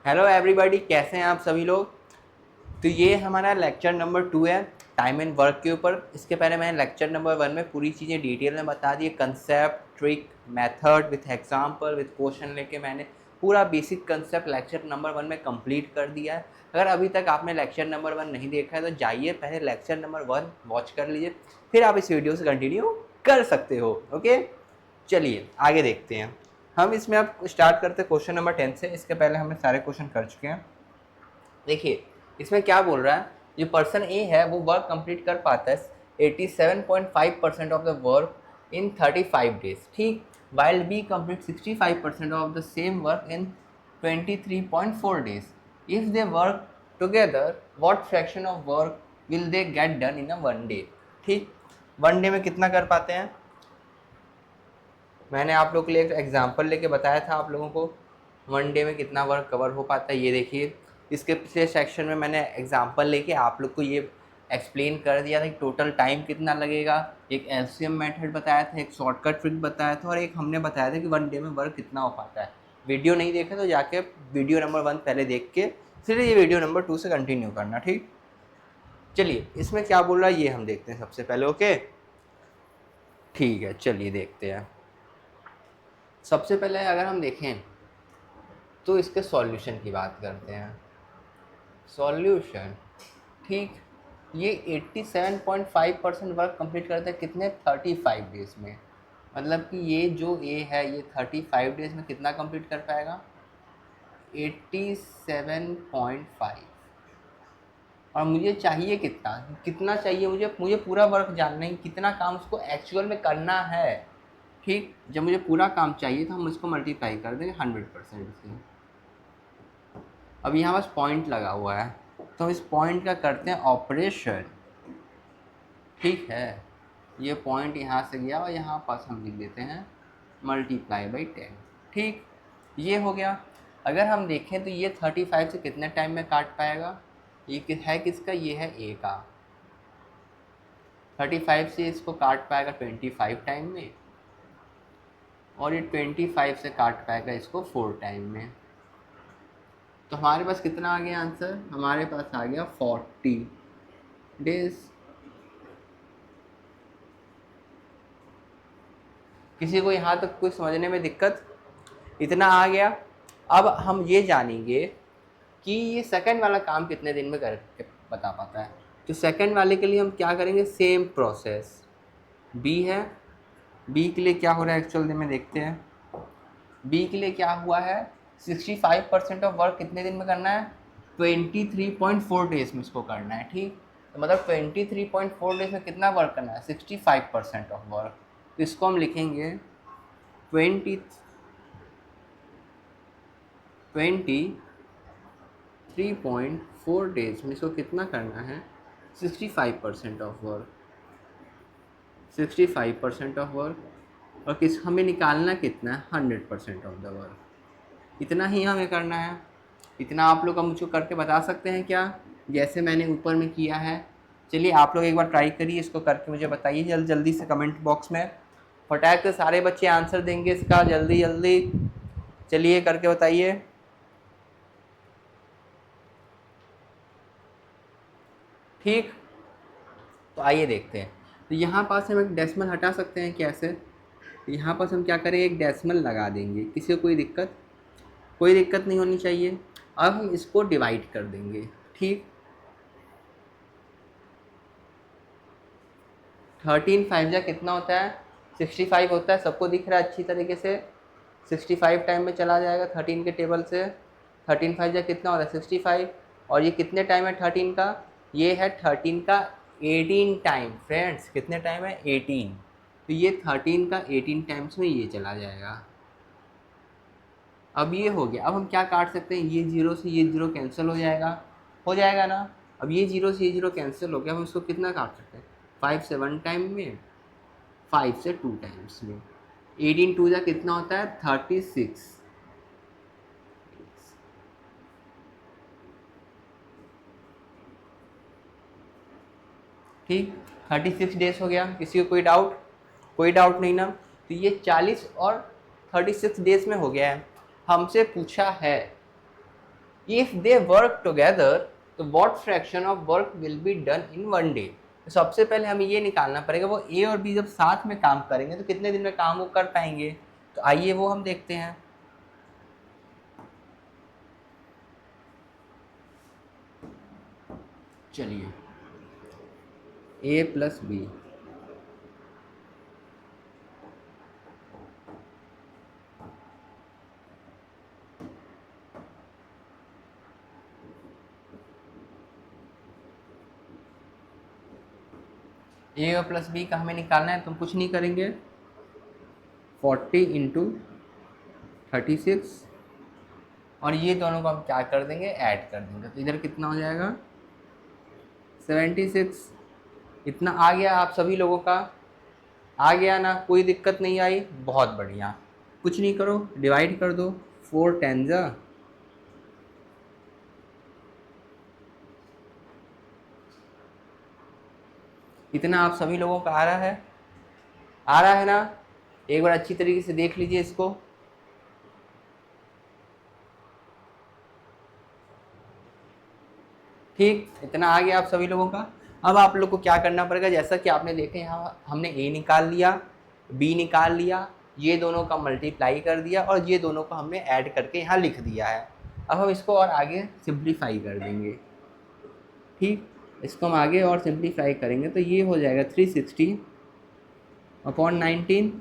Hello everybody, कैसे हैं आप सभी लोग। तो ये हमारा लेक्चर नंबर 2 है टाइम एंड वर्क के ऊपर। इसके पहले मैंने लेक्चर नंबर 1 में पूरी चीज़ें डिटेल में बता दी, concept, trick, method with example with question लेके मैंने पूरा बेसिक कंसेप्ट लेक्चर नंबर 1 में कंप्लीट कर दिया है। अगर अभी तक आपने लेक्चर नंबर 1 नहीं देखा है तो जाइए पहले लेक्चर नंबर 1 वॉच कर लीजिए, फिर आप इस वीडियो से कंटिन्यू कर सकते हो। ओके, चलिए आगे देखते हैं। हम इसमें अब स्टार्ट करते हैं क्वेश्चन नंबर 10 से। इसके पहले हमने सारे क्वेश्चन कर चुके हैं। देखिए इसमें क्या बोल रहा है, जो पर्सन ए है वो वर्क कंप्लीट कर पाता है 87.5% of the work in 35 days, ठीक। While B complete 65% of the same work in 23.4 days. If they work together what fraction of work will they get done in a one day, ठीक। One day में कितना कर पाते हैं, मैंने आप लोग के लिए एक एग्जांपल लेके बताया था आप लोगों को वन डे में कितना वर्क कवर हो पाता है। ये देखिए इसके पिछले सेक्शन में मैंने एग्जांपल लेके आप लोग को ये एक्सप्लेन कर दिया था कि टोटल टाइम कितना लगेगा, एक एलसीएम मेथड बताया था, एक शॉर्टकट ट्रिक बताया था और एक हमने बताया था कि वन डे में वर्क कितना हो पाता है। वीडियो नहीं देखे तो जाके वीडियो नंबर 1 पहले देख के फिर ये वीडियो नंबर 2 से कंटिन्यू करना, ठीक। चलिए इसमें क्या बोल रहा है ये हम देखते हैं सबसे पहले। ओके ठीक है, चलिए देखते हैं। सबसे पहले अगर हम देखें तो इसके सॉल्यूशन की बात करते हैं। सॉल्यूशन, ठीक। ये 87.5% वर्क कंप्लीट करता है कितने, 35 डेज में। मतलब कि ये जो ए है ये 35 डेज में कितना कंप्लीट कर पाएगा, 87.5। और मुझे चाहिए कितना, कितना चाहिए मुझे, मुझे पूरा वर्क जानना है कितना काम उसको एक्चुअल में करना है, ठीक। जब मुझे पूरा काम चाहिए तो हम इसको मल्टीप्लाई कर देंगे 100% से। अब यहाँ बस पॉइंट लगा हुआ है तो हम इस पॉइंट का करते हैं ऑपरेशन, ठीक है। ये पॉइंट यहाँ से गया और यहाँ पास हम लिख देते हैं मल्टीप्लाई बाई 10, ठीक। ये हो गया। अगर हम देखें तो ये 35 से कितने टाइम में काट पाएगा, ये है किसका, ये है ए का। 35 से इसको काट पाएगा 25 टाइम में और ये 25 से काट पाएगा इसको 4 टाइम में। तो हमारे पास कितना आ गया आंसर, हमारे पास आ गया 40 डेज। किसी को यहाँ तक कुछ समझने में दिक्कत, इतना आ गया। अब हम ये जानेंगे कि ये सेकंड वाला काम कितने दिन में करके बता पाता है। तो सेकंड वाले के लिए हम क्या करेंगे, सेम प्रोसेस। बी है, बी के लिए क्या हो रहा है एक्चुअल में देखते हैं। बी के लिए क्या हुआ है, 65% ऑफ वर्क कितने दिन में करना है, 23.4 डेज में इसको करना है, ठीक। तो मतलब 23.4 डेज में कितना वर्क करना है, 65% ऑफ वर्क। तो इसको हम लिखेंगे 23.4 डेज में इसको कितना करना है, 65% ऑफ वर्क, 65% ऑफ वर्क। और किस हमें निकालना कितना है, 100% ऑफ द वर्क। इतना ही हमें करना है। इतना आप लोग मुझको करके बता सकते हैं क्या, जैसे मैंने ऊपर में किया है। चलिए आप लोग एक बार ट्राई करिए, इसको करके मुझे बताइए जल्दी से कमेंट बॉक्स में। फटाक से सारे बच्चे आंसर देंगे इसका, जल्दी जल्दी चलिए करके बताइए। ठीक, तो आइए देखते हैं। तो यहाँ पास हम एक डेसिमल हटा सकते हैं कैसे, तो यहाँ पास हम क्या करें, एक डेसिमल लगा देंगे। किसी को कोई दिक्कत, कोई दिक्कत नहीं होनी चाहिए। अब हम इसको डिवाइड कर देंगे, ठीक। 13 5 जा कितना होता है, 65 होता है। सबको दिख रहा है अच्छी तरीके से, 65 टाइम में चला जाएगा 13 के टेबल से। 13 5 जा कितना होता है, 65। और ये कितने टाइम है 13 का, ये है 13 का 18 टाइम। फ्रेंड्स कितने टाइम है, 18। तो ये 13 का 18 टाइम्स में ये चला जाएगा। अब ये हो गया। अब हम क्या काट सकते हैं, ये जीरो से ये जीरो कैंसिल हो जाएगा ना। अब ये जीरो से ये जीरो कैंसिल हो गया। हम इसको कितना काट सकते हैं, 5 से 1 टाइम में, 5 से 2 टाइम्स में। 18 2 जा कितना होता है, 36, ठीक। 36 डेज हो गया। किसी को कोई डाउट, कोई डाउट नहीं ना। तो ये 40 और 36 डेज में हो गया है। हमसे पूछा है इफ दे वर्क टुगेदर तो what fraction of work will be done in one day. तो सबसे पहले हमें ये निकालना पड़ेगा वो ए और बी जब साथ में काम करेंगे तो कितने दिन में काम वो कर पाएंगे। तो आइए वो हम देखते हैं। चलिए ए प्लस बी, ए और प्लस बी का हमें निकालना है। तुम कुछ नहीं करेंगे, 40 × 36 और ये दोनों को हम क्या कर देंगे, ऐड कर देंगे। तो इधर कितना हो जाएगा, 76। इतना आ गया आप सभी लोगों का, आ गया ना, कोई दिक्कत नहीं आई, बहुत बढ़िया। कुछ नहीं करो, डिवाइड कर दो, 4 10 जा, इतना आप सभी लोगों का आ रहा है, आ रहा है ना। एक बार अच्छी तरीके से देख लीजिए इसको। ठीक, इतना आ गया आप सभी लोगों का। अब आप लोग को क्या करना पड़ेगा, जैसा कि आपने देखे यहाँ हमने ए निकाल लिया, बी निकाल लिया, ये दोनों का मल्टीप्लाई कर दिया और ये दोनों को हमने ऐड करके यहाँ लिख दिया है। अब हम इसको और आगे सिंप्लीफाई कर देंगे। ठीक, इसको हम आगे और सिंप्लीफाई करेंगे तो ये हो जाएगा 360/19।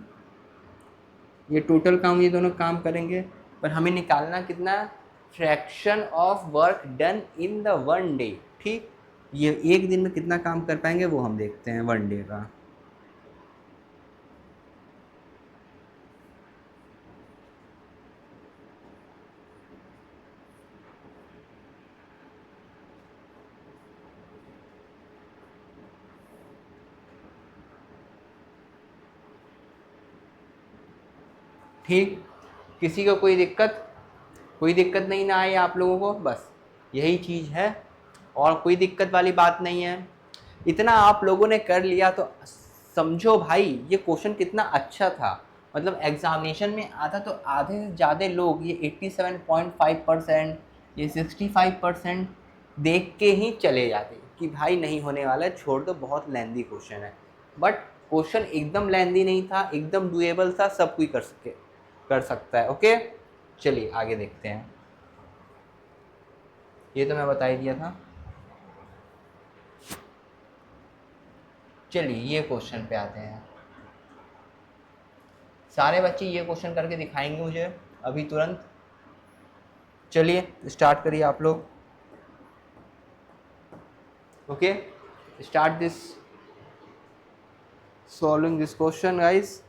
ये टोटल काम ये दोनों काम करेंगे, पर हमें निकालना कितना, fraction of work done in the one day. ठीक, ये एक दिन में कितना काम कर पाएंगे वो हम देखते हैं वन डे का। ठीक, किसी को कोई दिक्कत, कोई दिक्कत नहीं ना आए आप लोगों को, बस यही चीज़ है और कोई दिक्कत वाली बात नहीं है। इतना आप लोगों ने कर लिया तो समझो भाई ये क्वेश्चन कितना अच्छा था। मतलब एग्जामिनेशन में आता तो आधे से ज़्यादा लोग ये 87.5%, ये 65% देख के ही चले जाते कि भाई नहीं होने वाला है, छोड़ दो, बहुत लेंदी क्वेश्चन है। बट क्वेश्चन एकदम लेंदी नहीं था, एकदम डुएबल था, सब कोई कर सकता है। ओके, चलिए आगे देखते हैं। ये तो मैं बता ही दिया था। चलिए ये क्वेश्चन पे आते हैं। सारे बच्चे ये क्वेश्चन करके दिखाएंगे मुझे अभी तुरंत। चलिए स्टार्ट करिए आप लोग। Okay, start this solving this question guys.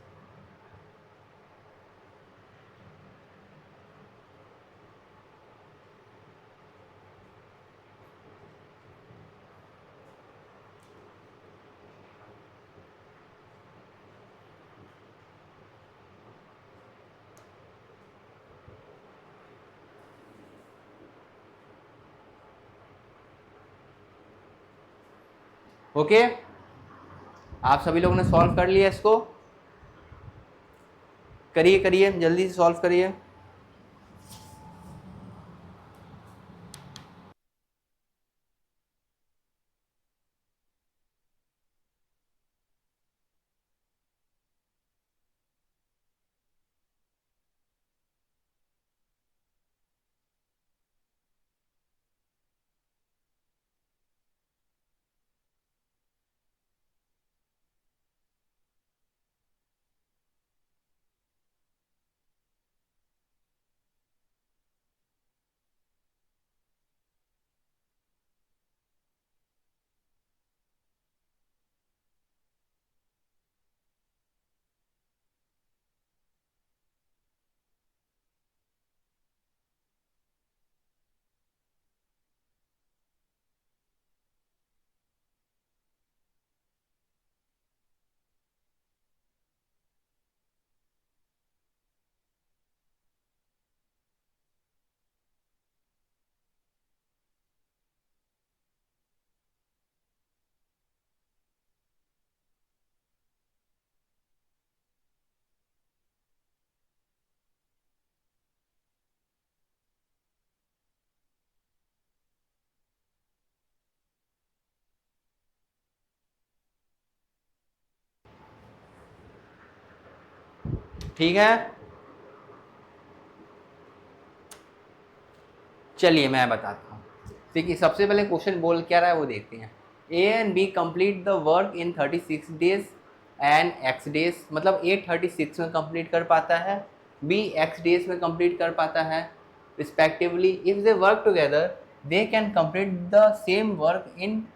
Okay, आप सभी लोगों ने सॉल्व कर लिया इसको, करिए करिए जल्दी से सॉल्व करिए। ठीक है, चलिए मैं बताता हूँ। देखिए सबसे पहले क्वेश्चन बोल क्या रहा है वो देखते हैं। A and B complete the work in 36 days and X days, मतलब ए 36 में कंप्लीट कर पाता है, बी एक्स डेज में कंप्लीट कर पाता है respectively. If they work together they can complete the same work in,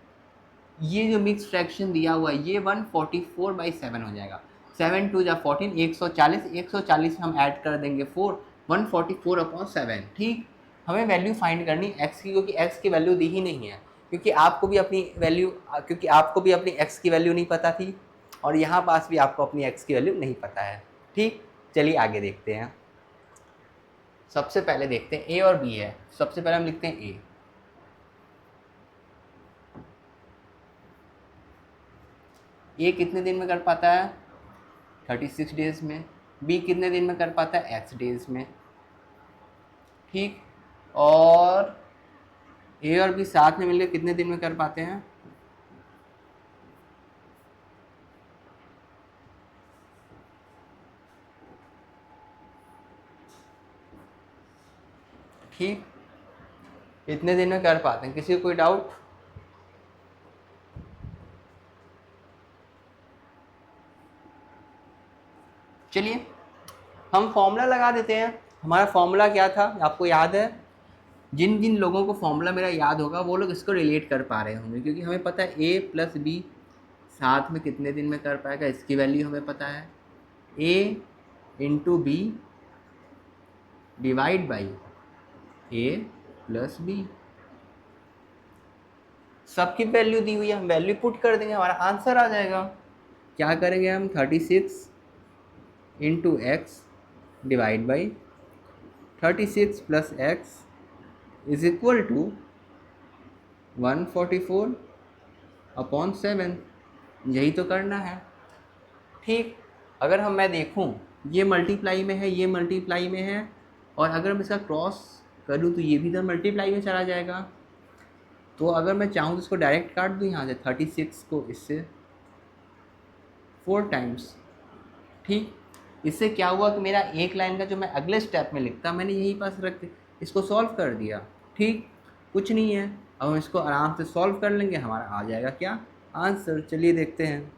ये जो मिक्स फ्रैक्शन दिया हुआ है ये 144/7 हो जाएगा। 7 2 जा 14, 140, 140 हम ऐड कर देंगे 4, 144/7। ठीक, हमें वैल्यू फाइंड करनी एक्स की, क्योंकि एक्स की वैल्यू दी ही नहीं है, क्योंकि आपको भी अपनी वैल्यू, क्योंकि आपको भी अपनी एक्स की वैल्यू नहीं पता थी और यहाँ पास भी आपको अपनी एक्स की वैल्यू नहीं पता है। ठीक, चलिए आगे देखते हैं। सबसे पहले देखते हैं ए और बी है। सबसे पहले हम लिखते हैं ए। ए कितने दिन में कर पाता है? 36 डेज में। बी कितने दिन में कर पाता है? एक्स डेज में। ठीक, और ए और बी साथ में मिलकर कितने दिन में कर पाते हैं? ठीक, इतने दिन में कर पाते हैं। किसी को कोई डाउट? चलिए हम फॉर्मूला लगा देते हैं। हमारा फॉर्मूला क्या था आपको याद है? जिन जिन लोगों को फॉर्मूला मेरा याद होगा वो लोग इसको रिलेट कर पा रहे होंगे, क्योंकि हमें पता है ए प्लस बी साथ में कितने दिन में कर पाएगा, इसकी वैल्यू हमें पता है। A into B divide by A plus B, सबकी वैल्यू दी हुई है, हम वैल्यू पुट कर देंगे, हमारा आंसर आ जाएगा। क्या करेंगे हम? 36 into X divide by 36 plus X is equal to 144/7। यही तो करना है। ठीक, अगर मैं देखूं ये मल्टीप्लाई में है, ये मल्टीप्लाई में है, और अगर मैं इसका क्रॉस करूं तो ये भी तो मल्टीप्लाई में चला जाएगा। तो अगर मैं चाहूँ तो इसको डायरेक्ट काट दूँ यहाँ से, 36 को इससे 4 टाइम्स। ठीक, इससे क्या हुआ कि मेरा एक लाइन का जो मैं अगले स्टेप में लिखता मैंने यहीं पास रख के इसको सॉल्व कर दिया। ठीक, कुछ नहीं है, अब हम इसको आराम से सॉल्व कर लेंगे, हमारा आ जाएगा क्या? आंसर। चलिए देखते हैं।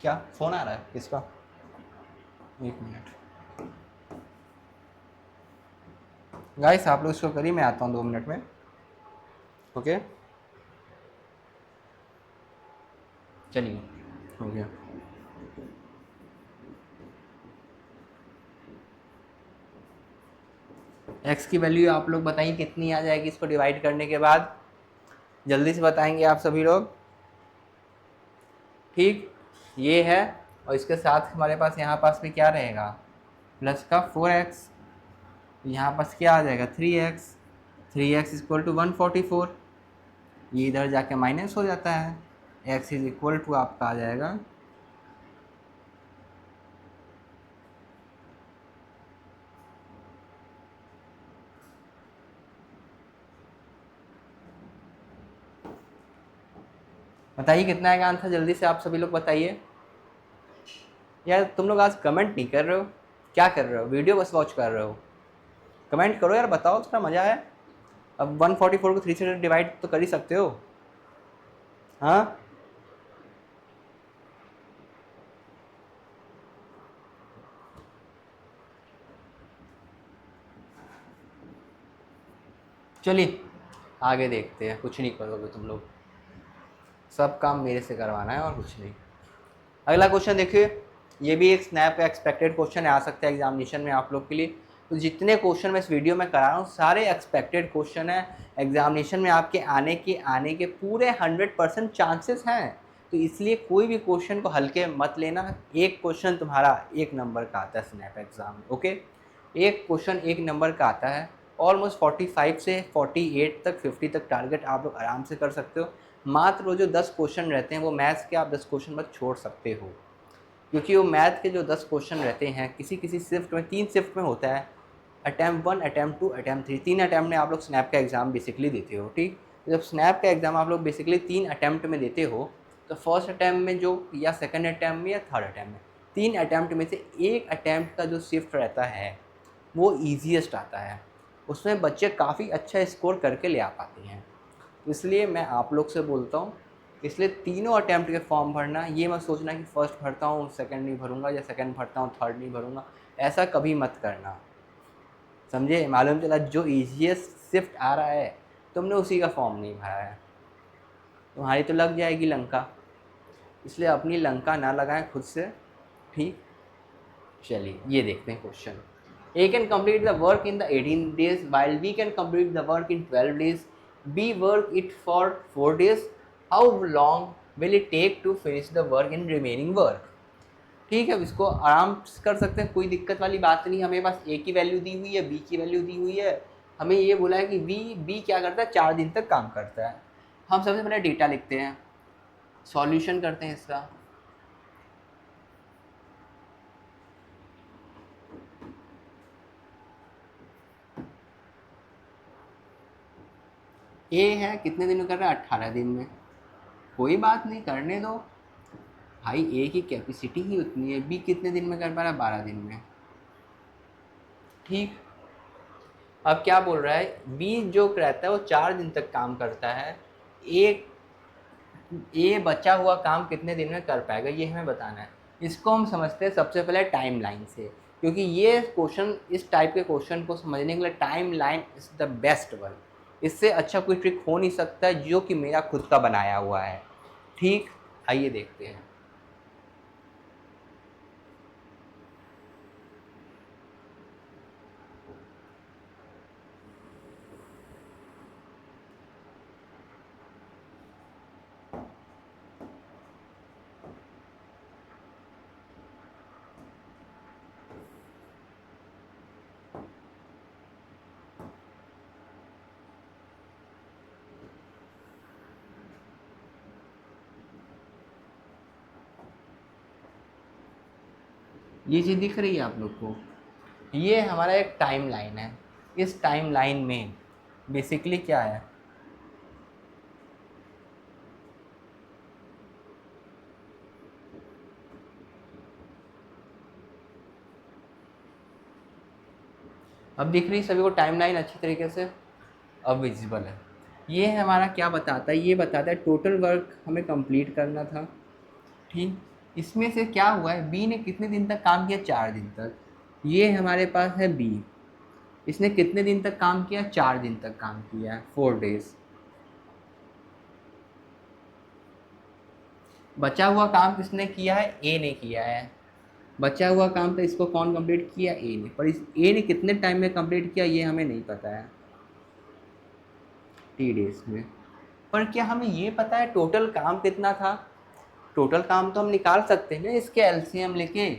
क्या फ़ोन आ रहा है किसका? एक मिनट गाइस, आप लोग इसको करिए, मैं आता हूँ 2 मिनट में। ओके, चलिए हो गया। एक्स की वैल्यू आप लोग बताइए कितनी आ जाएगी इसको डिवाइड करने के बाद? जल्दी से बताएंगे आप सभी लोग। ठीक, ये है, और इसके साथ हमारे पास यहाँ पास भी क्या रहेगा? प्लस का 4x, यहाँ पास क्या आ जाएगा? 3x। 3x इक्वल टू 144, ये इधर जाके माइनस हो जाता है। x इज इक्वल टू आपका आ जाएगा बताइए कितना आएगा आंसर? जल्दी से आप सभी लोग बताइए। यार तुम लोग आज कमेंट नहीं कर रहे हो, क्या कर रहे हो? वीडियो बस वॉच कर रहे हो? कमेंट करो यार, बताओ, थोड़ा मज़ा है। अब 144 को 3 से डिवाइड तो कर ही सकते हो। हाँ, चलिए आगे देखते हैं। कुछ नहीं करोगे तुम लोग, सब काम मेरे से करवाना है और कुछ नहीं। अगला क्वेश्चन देखिए, ये भी एक स्नैप एक्सपेक्टेड क्वेश्चन आ सकता है एग्जामिनेशन में आप लोग के लिए। तो जितने क्वेश्चन मैं इस वीडियो में करा रहा हूँ सारे एक्सपेक्टेड क्वेश्चन है, एग्जामिनेशन में आपके आने के पूरे 100% चांसेस हैं। तो इसलिए कोई भी क्वेश्चन को हल्के मत लेना। एक क्वेश्चन तुम्हारा 1 नंबर का आता है स्नैप एग्ज़ाम में, ओके। एक क्वेश्चन 1 नंबर का आता है। ऑलमोस्ट 45 से 48 तक 50 तक टारगेट आप लोग आराम से कर सकते हो। मात्र वो जो 10 क्वेश्चन रहते हैं वो मैथ्स के आप 10 क्वेश्चन बस छोड़ सकते हो, क्योंकि वो मैथ के जो 10 क्वेश्चन रहते हैं किसी किसी शिफ्ट में 3 शिफ्ट में होता है, अटैम्प्ट 1, अटैम्प्ट 2, अटैम्प्ट 3, 3 अटैम्प्ट में आप लोग स्नैप का एग्ज़ाम बेसिकली देते हो, ठीक। तो जब स्नैप का एग्ज़ाम आप लोग बेसिकली 3 अटैम्प्ट में देते हो, तो फर्स्ट अटैम्प्ट में जो या सेकंड अटैम्प्ट में या थर्ड अटैम्प्ट में 3 अटैम्प्ट में से एक अटैम्प्ट का जो शिफ्ट रहता है वो ईजीएस्ट आता है, उसमें बच्चे काफ़ी अच्छा स्कोर करके ले आ पाते हैं। तो इसलिए मैं आप लोग से बोलता हूँ, इसलिए तीनों अटैम्प्ट के फॉर्म भरना, ये मत सोचना कि फर्स्ट भरता हूँ सेकंड नहीं भरूंगा या सेकंड भरता हूँ थर्ड नहीं भरूंगा, ऐसा कभी मत करना, समझे। मालूम चला जो ईजीएस्ट शिफ्ट आ रहा है तुमने उसी का फॉर्म नहीं भरा है, तुम्हारी तो लग जाएगी लंका, इसलिए अपनी लंका ना लगाएं खुद से, ठीक। चलिए ये देखते हैं question. A can complete the work in the 18 days while B can complete the work in 12 days. B work it for 4 days. How long will it take to finish the work in remaining work? ठीक है, अब इसको आराम से कर सकते हैं, कोई दिक्कत वाली बात नहीं। हमें पास A की वैल्यू दी हुई है, B की वैल्यू दी हुई है, हमें ये बोला है कि B क्या करता है, 4 दिन तक काम करता है। हम सबसे पहले डेटा लिखते हैं, सॉल्यूशन करते हैं इसका। A है कितने दिन में कर रहा है, 18 दिन में, कोई बात नहीं, करने दो भाई, A की कैपेसिटी ही उतनी है। B कितने दिन में कर पा रहा है, 12 दिन में, ठीक। अब क्या बोल रहा है, B जो रहता है वो 4 दिन तक काम करता है, A बचा हुआ काम कितने दिन में कर पाएगा ये हमें बताना है। इसको हम समझते हैं सबसे पहले टाइम लाइन से, क्योंकि ये क्वेश्चन, इस टाइप के क्वेश्चन को समझने के लिए time line is the best one. इससे अच्छा कोई ट्रिक हो नहीं सकता जो कि मेरा खुद का बनाया हुआ है, ठीक। आइए देखते हैं। ये चीज़ दिख रही है आप लोग को, ये हमारा एक टाइम लाइन है। इस टाइम लाइन में बेसिकली क्या है, अब दिख रही सभी को टाइम लाइन अच्छी तरीके से, अब विजिबल है। ये हमारा क्या बताता है, ये बताता है टोटल वर्क हमें कंप्लीट करना था, ठीक। इसमें से क्या हुआ है, बी ने कितने दिन तक काम किया, 4 दिन तक। ये हमारे पास है बी, इसने कितने दिन तक काम किया, 4 दिन तक काम किया है, 4 डेज। बचा हुआ काम किसने किया है, ए ने किया है। बचा हुआ काम तो इसको कौन कंप्लीट किया, ए ने, पर इस ए ने कितने टाइम में कंप्लीट किया ये हमें नहीं पता है, टी डेज में। पर क्या हमें ये पता है टोटल काम कितना था, टोटल काम तो हम निकाल सकते हैं ना इसके एलसीएम लेके।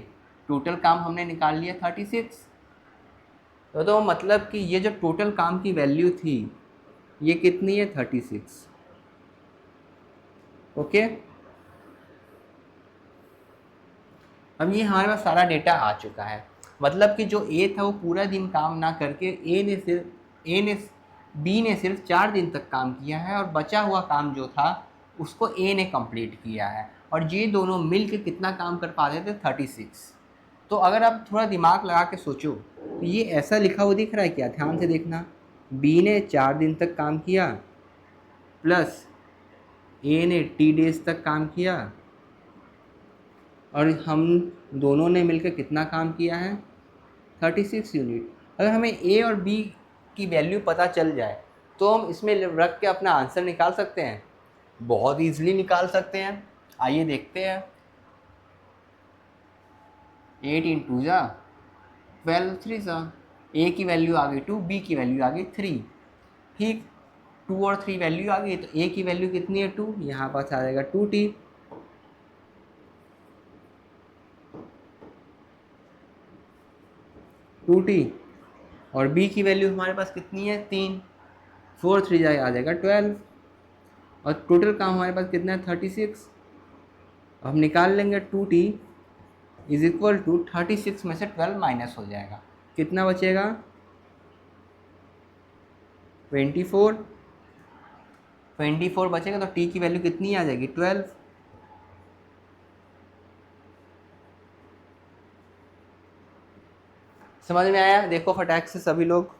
टोटल काम हमने निकाल लिया 36, तो मतलब कि ये जो टोटल काम की वैल्यू थी ये कितनी है, 36, ओके। अब ये हमारे पास सारा डेटा आ चुका है, मतलब कि जो ए था वो पूरा दिन काम ना करके बी ने सिर्फ 4 दिन तक काम किया है, और बचा हुआ काम जो था उसको ए ने कंप्लीट किया है, और ये दोनों मिल के कितना काम कर पाते थे, 36। तो अगर आप थोड़ा दिमाग लगा के सोचो तो ये ऐसा लिखा हुआ दिख रहा है क्या, ध्यान से देखना, बी ने 4 दिन तक काम किया प्लस ए ने टी डेज तक काम किया, और हम दोनों ने मिलकर कितना काम किया है, 36 यूनिट। अगर हमें ए और बी की वैल्यू पता चल जाए तो हम इसमें रख के अपना आंसर निकाल सकते हैं, बहुत ईजिली निकाल सकते हैं। आइए देखते हैं, 8 × 2 = 12, 3 सा ए की वैल्यू आ गई 2, बी की वैल्यू आ गई 3, ठीक। 2 और 3 वैल्यू आ गई, तो ए की वैल्यू कितनी है 2, यहाँ पास आ जाएगा 2t, 2t, और b की वैल्यू हमारे पास कितनी है 3, 4 3 जाएगा आ जाएगा 12, और टोटल काम हमारे पास कितना है 36। अब हम निकाल लेंगे 2t इज इक्वल टू 36 में से 12 माइनस हो जाएगा, कितना बचेगा 24, 24 बचेगा, तो t की वैल्यू कितनी आ जाएगी 12। समझ में आया, देखो फटाक से सभी लोग,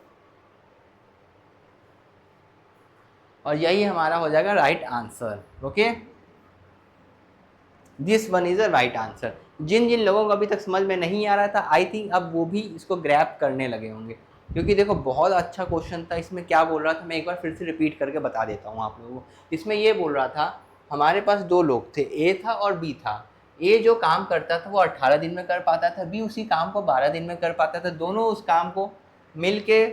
और यही हमारा हो जाएगा right answer. Okay, this one is a right answer. जिन जिन लोगों को अभी तक समझ में नहीं आ रहा था, आई थिंक अब वो भी इसको ग्रैब करने लगे होंगे, क्योंकि देखो बहुत अच्छा क्वेश्चन था। इसमें क्या बोल रहा था, मैं एक बार फिर से रिपीट करके बता देता हूँ आप लोगों को। इसमें ये बोल रहा था हमारे पास दो लोग थे, ए था और बी था। ए जो काम करता था वो 18 दिन में कर पाता था, बी उसी काम को 12 दिन में कर पाता था। दोनों उस काम को मिल के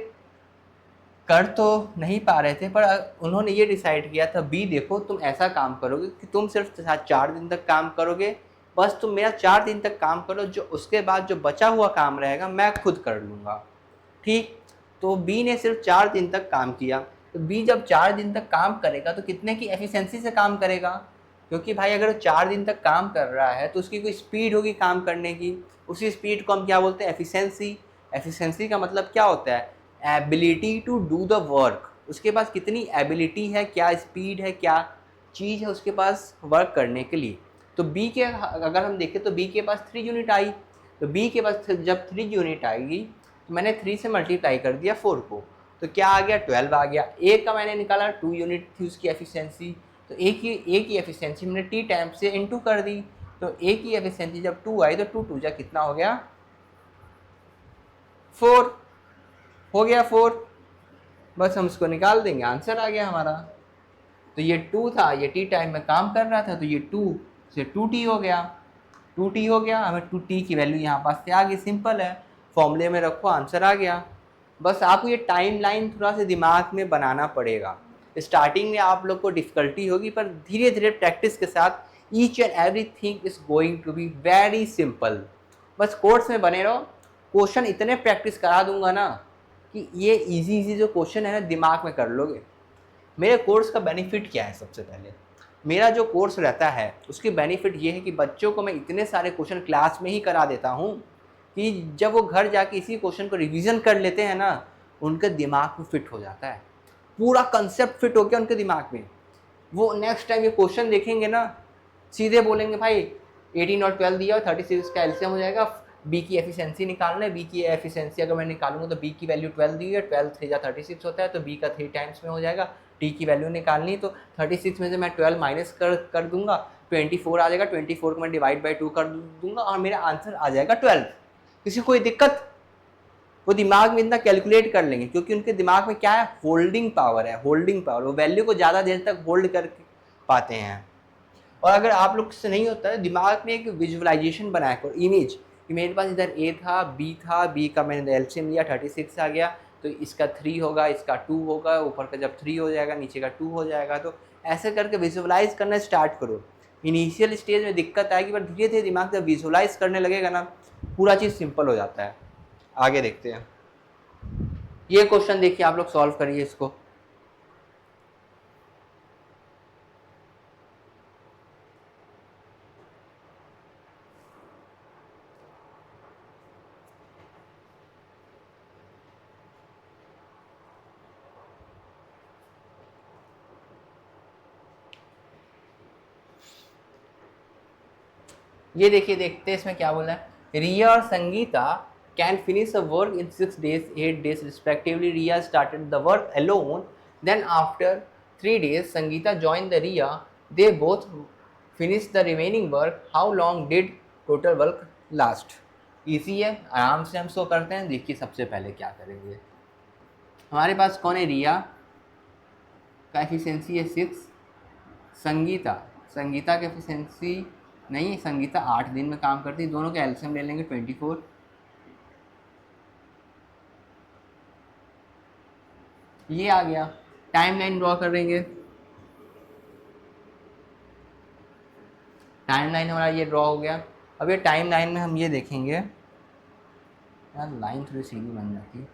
कर तो नहीं पा रहे थे, पर उन्होंने ये डिसाइड किया था, बी देखो तुम ऐसा काम करोगे कि तुम सिर्फ 4 दिन तक काम करोगे, बस तुम मेरा 4 दिन तक काम करो, जो उसके बाद जो बचा हुआ काम रहेगा मैं खुद कर लूँगा, ठीक। तो बी ने सिर्फ 4 दिन तक काम किया। तो बी जब 4 दिन तक काम करेगा तो कितने की एफिशिएंसी से काम करेगा, क्योंकि भाई अगर 4 दिन तक काम कर रहा है तो उसकी कोई स्पीड होगी काम करने की, उसी स्पीड को हम क्या बोलते हैं, एफिशिएंसी। एफिशिएंसी का मतलब क्या होता है, ability to do the work. उसके पास कितनी एबिलिटी है, क्या स्पीड है, क्या चीज़ है उसके पास वर्क करने के लिए। तो बी के अगर हम देखें तो बी के पास 3 यूनिट आई, तो बी के पास जब 3 यूनिट आएगी तो मैंने 3 से मल्टीप्लाई कर दिया 4 को, तो क्या आ गया 12 आ गया। ए का मैंने निकाला 2 यूनिट थी उसकी एफिशिएंसी, तो ए की एफिशिएंसी मैंने टी टाइम से इनटू कर दी, तो ए की एफिशिएंसी जब 2 आई तो 2 जा कितना हो गया 4, हो गया 4, बस हम इसको निकाल देंगे, आंसर आ गया हमारा। तो ये 2 था, ये टी टाइम में काम कर रहा था, तो ये 2 से 2t हो गया, 2t हो गया, हमें 2t की वैल्यू यहाँ पास से आ गई, सिंपल है, फॉर्मूले में रखो आंसर आ गया। बस आपको ये टाइम लाइन थोड़ा सा दिमाग में बनाना पड़ेगा। स्टार्टिंग में आप लोग को डिफ़िकल्टी होगी, पर धीरे धीरे प्रैक्टिस के साथ each and every thing is going to be very simple. बस कोर्स में बने रहो, क्वेश्चन इतने प्रैक्टिस करा दूंगा ना कि ये इजी जो क्वेश्चन है ना दिमाग में कर लोगे। मेरे कोर्स का बेनिफिट क्या है, सबसे पहले मेरा जो कोर्स रहता है उसकी बेनिफिट ये है कि बच्चों को मैं इतने सारे क्वेश्चन क्लास में ही करा देता हूँ कि जब वो घर जाके इसी क्वेश्चन को रिवीजन कर लेते हैं ना, उनके दिमाग में फिट हो जाता है, पूरा कंसेप्ट फिट हो गया उनके दिमाग में। वो नेक्स्ट टाइम ये क्वेश्चन देखेंगे ना, सीधे बोलेंगे भाई 18 और 12 दिया और 36 का एलसीएम हो जाएगा, बी की एफिशिएंसी निकालना है, बी की एफिशिएंसी अगर मैं निकालूंगा तो बी की वैल्यू 12 दी है, 12 3 जा 36 होता है, तो बी का 3 टाइम्स में हो जाएगा। टी की वैल्यू निकालनी, तो 36 में से मैं 12 माइनस कर दूंगा, 24 आ जाएगा, 24 को मैं डिवाइड बाई 2 कर दूंगा और मेरा आंसर आ जाएगा 12। किसी को कोई दिक्कत, वो दिमाग में इतना कैलकुलेट कर लेंगे, क्योंकि उनके दिमाग में क्या है, होल्डिंग पावर है, होल्डिंग पावर, वो वैल्यू को ज़्यादा देर तक होल्ड कर पाते हैं। और अगर आप लोग से नहीं होता है, दिमाग में एक विजुअलाइजेशन बनाया करो, इमेज कि मेरे पास इधर ए था, बी का मैंने एलसीएम लिया 36 आ गया, तो इसका 3 होगा, इसका 2 होगा, ऊपर का जब 3 हो जाएगा नीचे का 2 हो जाएगा। तो ऐसे करके विजुअलाइज करना स्टार्ट करो। इनिशियल स्टेज में दिक्कत आएगी, पर धीरे धीरे दिमाग जब विजुअलाइज करने लगेगा ना, पूरा चीज़ सिंपल हो जाता है। आगे देखते हैं, ये क्वेश्चन देखिए, आप लोग सॉल्व करिए इसको। ये देखिए, देखते हैं इसमें क्या बोला है। रिया और Sangeeta can finish a work in 6 days 8 days respectively. Riya started the work alone, then after 3 days Sangeeta join the Riya, they both finish the remaining work, how long did total work last. Easy है, आराम से हम सो करते हैं। देखिए सबसे पहले क्या करेंगे, हमारे पास कौन है, रिया का एफिशिएंसी है 6, संगीता संगीता की एफिशिएंसी नहीं, संगीता 8 दिन में काम करती है, दोनों के एलसीएम ले लेंगे 24, ये आ गया, टाइम लाइन ड्रॉ करेंगे, टाइम लाइन हमारा ये ड्रॉ हो गया। अब ये टाइम लाइन में हम ये देखेंगे, यार लाइन थोड़ी सीधी बन जाती,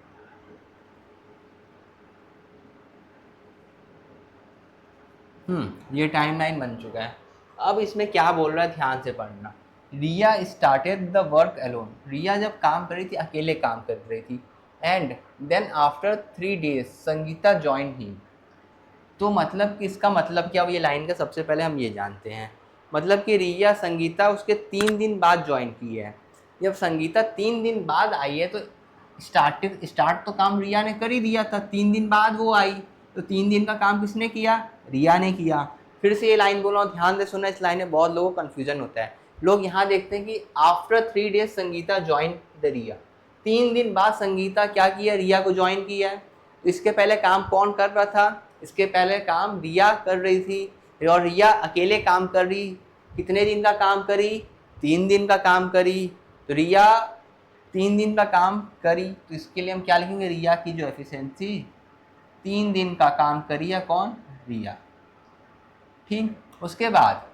ये टाइम लाइन बन चुका है। अब इसमें क्या बोल रहा है, ध्यान से पढ़ना। रिया स्टार्टेड द वर्क अलोन, रिया जब काम कर रही थी अकेले काम कर रही थी, and then after 3 days Sangeeta join ही। तो मतलब कि इसका मतलब क्या, ये लाइन का सबसे पहले हम ये जानते हैं, मतलब कि रिया संगीता उसके 3 दिन बाद ज्वाइन की है। जब संगीता 3 दिन बाद आई है तो स्टार्ट तो काम रिया ने कर ही दिया था, 3 दिन बाद वो आई, तो 3 दिन का काम किसने किया, रिया ने किया। फिर से ये लाइन बोल रहा हूँ, ध्यान से सुनना, इस लाइन में बहुत लोगों को कन्फ्यूजन होता है। लोग यहाँ देखते हैं कि after 3 days Sangeeta join the Riya, 3 दिन बाद संगीता क्या किया, रिया को ज्वाइन किया है। तो इसके पहले काम कौन कर रहा था, इसके पहले काम रिया कर रही थी, और रिया अकेले काम कर रही, कितने दिन का काम करी, 3 दिन का काम करी। तो रिया 3 दिन का काम करी, तो इसके लिए हम क्या लिखेंगे, रिया की जो एफिशिएंसी 3 दिन का काम करी है कौन, रिया। ठीक, उसके बाद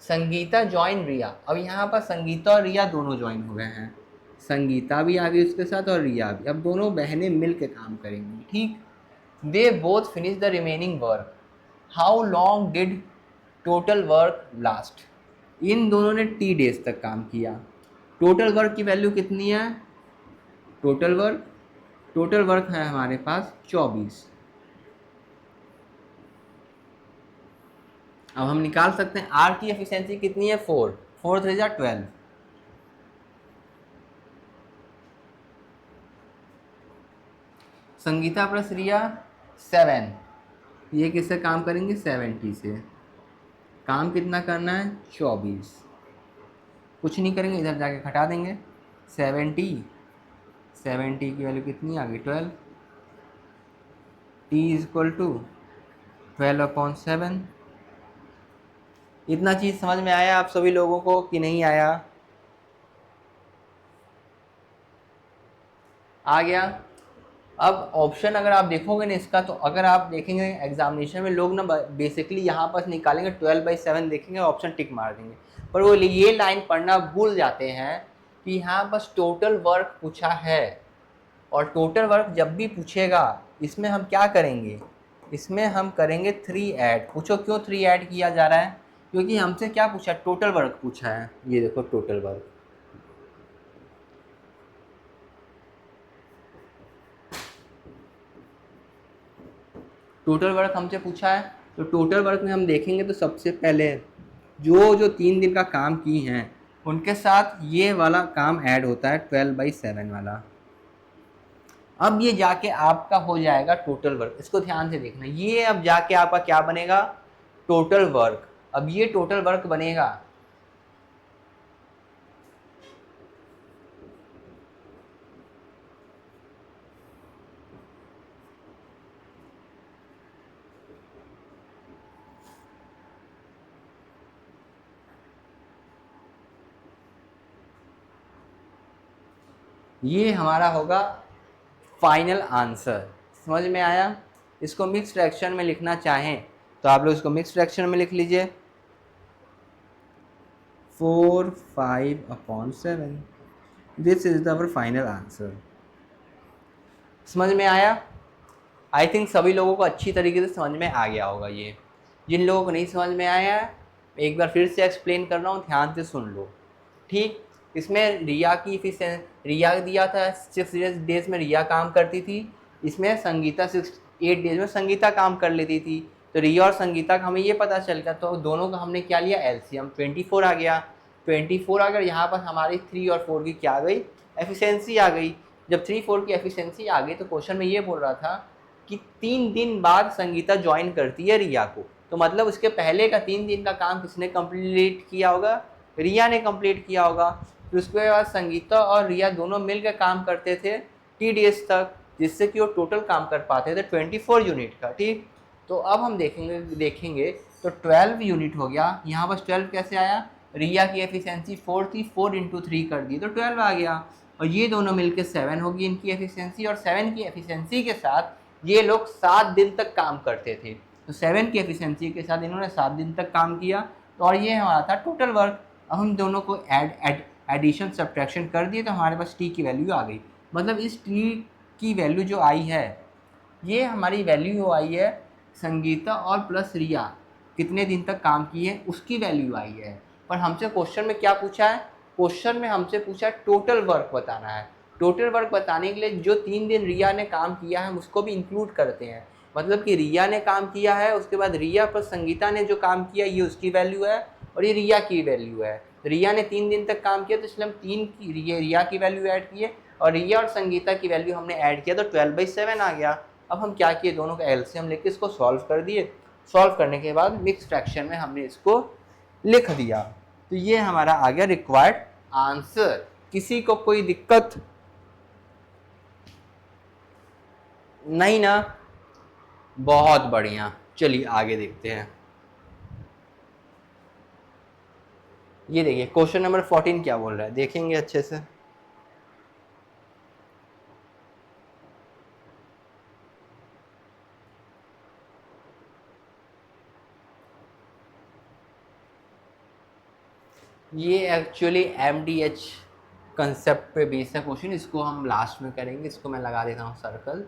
संगीता ज्वाइन रिया, अब यहाँ पर संगीता और रिया दोनों ज्वाइन हो गए हैं, संगीता भी आ गई उसके साथ और रिया भी, अब दोनों बहनें मिल के काम करेंगी। ठीक, they both finish the remaining work, how long did total work last, इन दोनों ने T days तक काम किया। टोटल वर्क की वैल्यू कितनी है, टोटल वर्क है हमारे पास 24। अब हम निकाल सकते हैं आर की एफिशिएंसी कितनी है, 4, 4 3 जा 12। संगीता प्लस रिया 7, ये किससे काम करेंगे, 70 से। काम कितना करना है, 24, कुछ नहीं करेंगे, इधर जाके घटा देंगे, 70 की वैल्यू कितनी आ गई, 12, T इक्वल टू 12/7। इतना चीज़ समझ में आया आप सभी लोगों को कि नहीं आया, आ गया। अब ऑप्शन अगर आप देखोगे ना इसका, तो अगर आप देखेंगे एग्जामिनेशन में लोग ना बेसिकली यहाँ पर निकालेंगे 12/7 देखेंगे, ऑप्शन टिक मार देंगे, पर वो ये लाइन पढ़ना भूल जाते हैं कि यहाँ बस टोटल वर्क पूछा है, और टोटल वर्क जब भी पूछेगा इसमें हम क्या करेंगे, इसमें हम करेंगे 3 ऐड। पूछो क्यों 3 ऐड किया जा रहा है, क्योंकि हमसे क्या पूछा, टोटल वर्क पूछा है। ये देखो टोटल वर्क, टोटल वर्क हमसे पूछा है, तो टोटल वर्क में हम देखेंगे तो सबसे पहले जो 3 दिन का काम की हैं उनके साथ ये वाला काम ऐड होता है 12/7 वाला। अब ये जाके आपका हो जाएगा टोटल वर्क, इसको ध्यान से देखना, ये अब जाके आपका क्या बनेगा, टोटल वर्क। अब ये टोटल वर्क बनेगा, ये हमारा होगा फाइनल आंसर। समझ में आया, इसको मिक्स फ्रैक्शन में लिखना चाहें तो आप लोग इसको मिक्स फ्रैक्शन में लिख लीजिए, 4/5/7, this is the final answer. समझ में आया, आई थिंक सभी लोगों को अच्छी तरीके से समझ में आ गया होगा। ये जिन लोगों को नहीं समझ में आया है, एक बार फिर से एक्सप्लेन कर रहा हूँ, ध्यान से सुन लो। ठीक, इसमें रिया की रिया दिया था 6 days में रिया काम करती थी, इसमें संगीता 8 days में संगीता काम कर लेती थी। तो रिया और संगीता का हमें ये पता चल गया, तो दोनों का हमने क्या लिया, एलसीएम 24 आ गया। 24 आ गया, यहाँ पर हमारी 3 और 4 की क्या आ गई, एफिशिएंसी आ गई। जब 3 4 की एफिशिएंसी आ गई तो क्वेश्चन में ये बोल रहा था कि 3 दिन बाद संगीता ज्वाइन करती है रिया को, तो मतलब उसके पहले का 3 दिन का काम किसने कंप्लीट किया होगा, रिया ने कंप्लीट किया होगा। फिर उसके बाद संगीता और रिया दोनों मिलकर काम करते थे T days तक, जिससे कि वो टोटल काम कर पाते थे 24 यूनिट का। ठीक, तो अब हम देखेंगे तो 12 यूनिट हो गया, यहाँ पर 12 कैसे आया, रिया की एफिशिएंसी 4 थी, 4 × 3 कर दी तो 12 आ गया, और ये दोनों मिलकर 7 होगी इनकी एफिशिएंसी, और 7 की एफिशिएंसी के साथ ये लोग 7 दिन तक काम करते थे, तो 7 की एफिशिएंसी के साथ इन्होंने 7 दिन तक काम किया। तो और ये हमारा था टोटल वर्क। अब हम दोनों को एडिशन सब्ट्रैक्शन कर दिए तो हमारे पास टी की वैल्यू आ गई। मतलब इस टी की वैल्यू जो आई है, ये हमारी वैल्यू आई है संगीता और प्लस रिया कितने दिन तक काम किए उसकी वैल्यू आई है। पर हमसे क्वेश्चन में क्या पूछा है, क्वेश्चन में हमसे पूछा है टोटल वर्क बताना है। टोटल वर्क बताने के लिए जो 3 दिन रिया ने काम किया है हम उसको भी इंक्लूड करते हैं। मतलब कि रिया ने काम किया है, उसके बाद रिया पर संगीता ने जो काम किया ये उसकी वैल्यू है और ये रिया की वैल्यू है। रिया ने 3 दिन तक काम किया तो इसलिए हम 3 की रिया की वैल्यू ऐड किए और रिया और संगीता की वैल्यू हमने ऐड किया तो 12/7 आ गया। अब हम क्या किए, दोनों का एलसीएम लेके इसको सॉल्व कर दिए। सॉल्व करने के बाद मिक्स फ्रैक्शन में हमने इसको लिख दिया, तो ये हमारा आ गया रिक्वायर्ड आंसर। किसी को कोई दिक्कत नहीं ना? बहुत बढ़िया, चलिए आगे देखते हैं। ये देखिए क्वेश्चन नंबर 14 क्या बोल रहा है, देखेंगे अच्छे से। ये एक्चुअली MDH कंसेप्ट पे बेस है क्वेश्चन, इसको हम लास्ट में करेंगे। इसको मैं लगा देता हूँ सर्कल,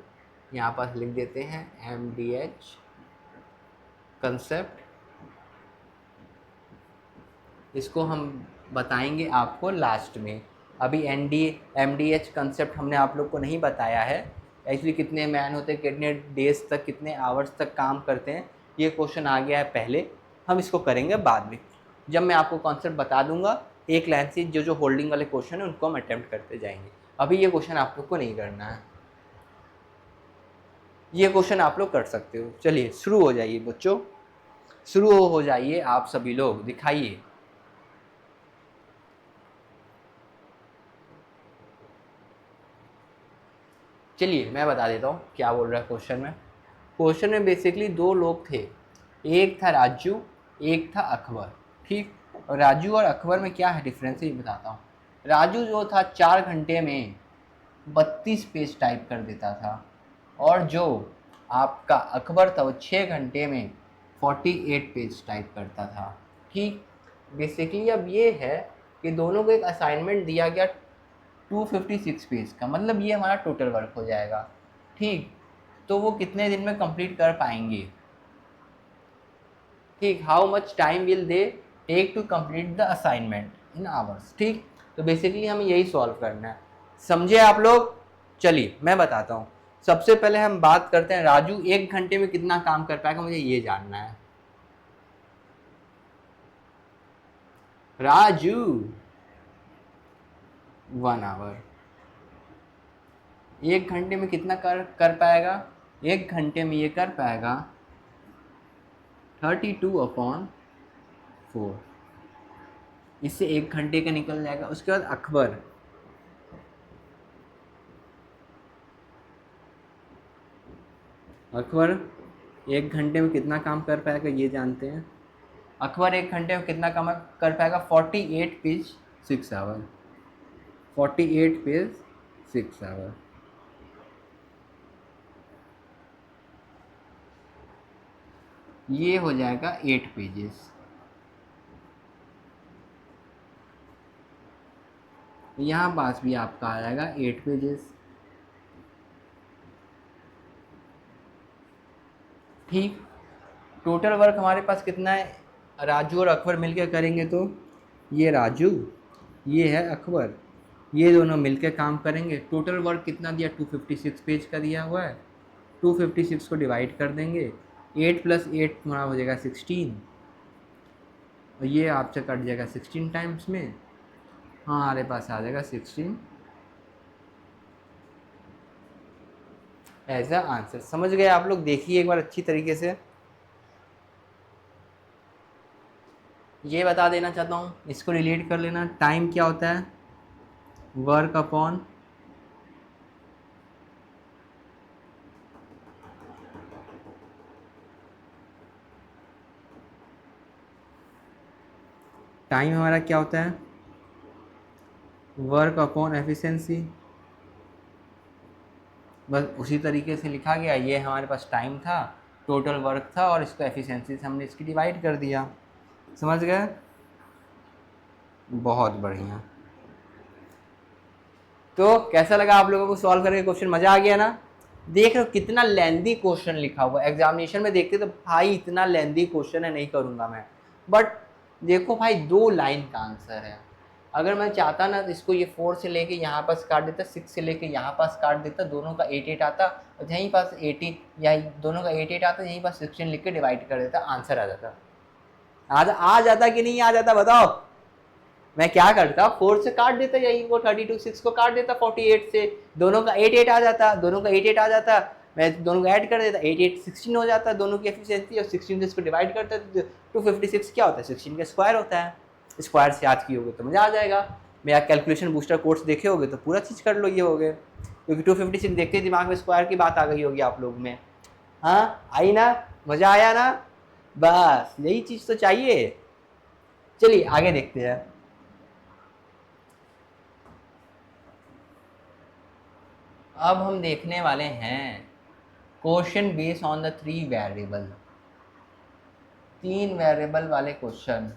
यहाँ पर लिख देते हैं MDH कंसेप्ट। इसको हम बताएंगे आपको लास्ट में। अभी MDH कंसेप्ट हमने आप लोग को नहीं बताया है। एक्चुअली कितने मैन होते हैं, कितने डेज तक, कितने आवर्स तक काम करते हैं, ये क्वेश्चन आ गया है पहले। हम इसको करेंगे बाद में, जब मैं आपको कॉन्सेप्ट बता दूंगा। एक लाइन से जो जो होल्डिंग वाले क्वेश्चन है उनको हम अटेम्प्ट करते जाएंगे। अभी ये क्वेश्चन आप लोग को नहीं करना है, ये क्वेश्चन आप लोग कर सकते हो। चलिए शुरू हो जाइए बच्चों, शुरू हो जाइए आप सभी लोग, दिखाइए। चलिए मैं बता देता हूँ क्या बोल रहा है क्वेश्चन में। क्वेश्चन में बेसिकली 2 लोग थे, एक था राजू, एक था अकबर। ठीक, और राजू और अकबर में क्या है डिफरेंस ये बताता हूँ। राजू जो था 4 घंटे में 32 पेज टाइप कर देता था, और जो आपका अकबर था वो 6 घंटे में 48 पेज टाइप करता था। ठीक, बेसिकली अब ये है कि दोनों को एक असाइनमेंट दिया गया 256 पेज का, मतलब ये हमारा टोटल वर्क हो जाएगा। ठीक, तो वो कितने दिन में कंप्लीट कर पाएंगे। ठीक, how much time will they take to complete the assignment in hours. ठीक, तो बेसिकली हमें यही सॉल्व करना है, समझे आप लोग। चलिए मैं बताता हूँ। सबसे पहले हम बात करते हैं राजू 1 घंटे में कितना काम कर पाएगा, मुझे ये जानना है। राजू 1 आवर, 1 घंटे में कितना कर पाएगा, 1 घंटे में ये कर पाएगा 32/4। इससे 1 घंटे का निकल जाएगा। उसके बाद अकबर, अकबर 1 घंटे में कितना काम कर पाएगा ये जानते हैं। अकबर 1 घंटे में कितना काम कर पाएगा, 48 पेज 6 आवर, 48 पेज 6 आवर। ये हो जाएगा 8 पेजेस। यहाँ पास भी आपका आ जाएगा 8 पेजेस। ठीक, टोटल वर्क हमारे पास कितना है, राजू और अकबर मिलकर करेंगे तो ये राजू, ये है अकबर, ये दोनों मिलकर काम करेंगे। टोटल वर्क कितना दिया, 256 पेज का दिया हुआ है। 256 को डिवाइड कर देंगे, 8 + 8 हमारा हो जाएगा 16, और ये आपसे कट जाएगा 16 टाइम्स में। हाँ, हमारे पास आ जाएगा 16 एज अ आंसर। समझ गए आप लोग, देखिए एक बार अच्छी तरीके से। ये बता देना चाहता हूँ, इसको रिलेट कर लेना। टाइम क्या होता है, वर्क अपॉन टाइम हमारा क्या होता है, वर्क अपॉन एफिशिएंसी। बस उसी तरीके से लिखा गया। ये हमारे पास टाइम था, टोटल वर्क था, और इसको एफिशिएंसी से हमने इसकी डिवाइड कर दिया। समझ गए? बहुत बढ़िया। तो कैसा लगा आप लोगों को सॉल्व करके क्वेश्चन? मज़ा आ गया ना? देख रहे हो कितना लेंदी क्वेश्चन लिखा हुआ है। एग्जामिनेशन में देखते तो भाई इतना लेंदी क्वेश्चन है, नहीं करूँगा मैं। बट देखो भाई 2 लाइन का आंसर है। अगर मैं चाहता ना तो इसको ये 4 से लेके यहाँ पास काट देता, 6 से लेके यहाँ पास काट देता, दोनों का 8 आता, और यहीं पास 18 या दोनों का 8 आता, यहीं पास 16 लिख के डिवाइड कर देता, आंसर आ जाता। आ जाता कि नहीं आ जाता बताओ? मैं क्या करता, 4 से काट देता, यही वो 32, 6 को काट देता 48 से, दोनों का 8 आ जाता, दोनों का 8 आ जाता, मैं दोनों को ऐड कर देता, 8 16 हो जाता दोनों की एफिशिएंसी, और 16 से इसको डिवाइड करता तो 256 क्या होता है, 16 का स्क्वायर होता है। स्क्वायर से याद किए होगे तो मजा आ जाएगा। मेरा कैलकुलेशन बूस्टर कोर्स देखे होगे तो पूरा चीज़ कर लो ये होगे, क्योंकि 256 देखते दिमाग में स्क्वायर की बात आ गई होगी आप लोग में। हाँ आई ना? मजा आया ना? बस यही चीज़ तो चाहिए। चलिए आगे देखते हैं। अब हम देखने वाले हैं question based on the 3 variable, 3 variable वाले क्वेश्चन।